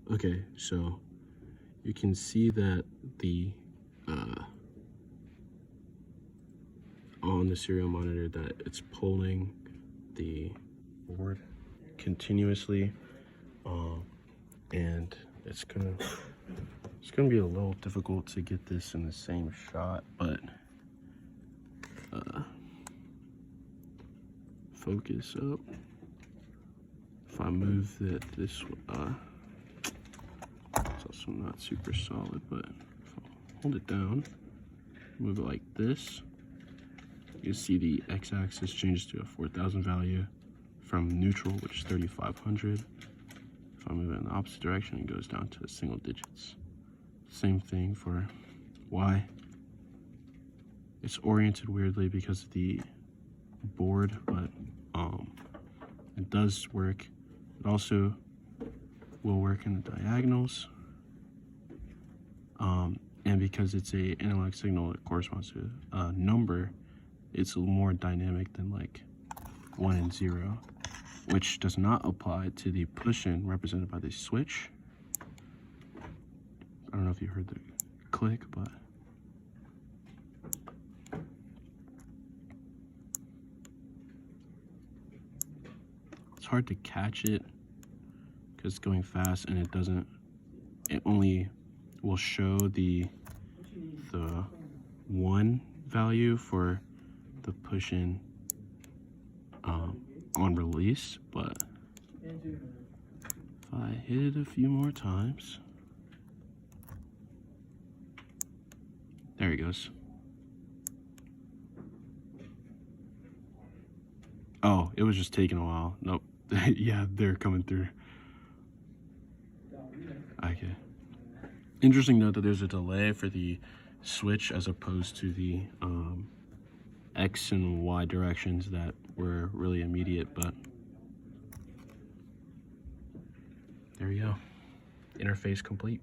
Okay, so you can see that the on the serial monitor that it's pulling the board continuously, and it's gonna be a little difficult to get this in the same shot, but focus up. If I move it this way, it's also not super solid, but if I hold it down, move it like this, you see the x-axis changes to a 4,000 value from neutral, which is 3,500. If I move it in the opposite direction, it goes down to single digits. Same thing for y. It's oriented weirdly because of the board, but it does work. It also will work in the diagonals, and because it's a analog signal that corresponds to a number, it's a little more dynamic than like 1 and 0, which does not apply to the push-in represented by the switch. I don't know if you heard the click, but it's hard to catch it because it's going fast, and it only will show the 1 value for the push-in on release, but if I hit it a few more times, there he goes. Oh, it was just taking a while. Nope. Yeah, they're coming through. Okay. Interesting note that there's a delay for the switch as opposed to the X and Y directions that were really immediate, but there you go. Interface complete.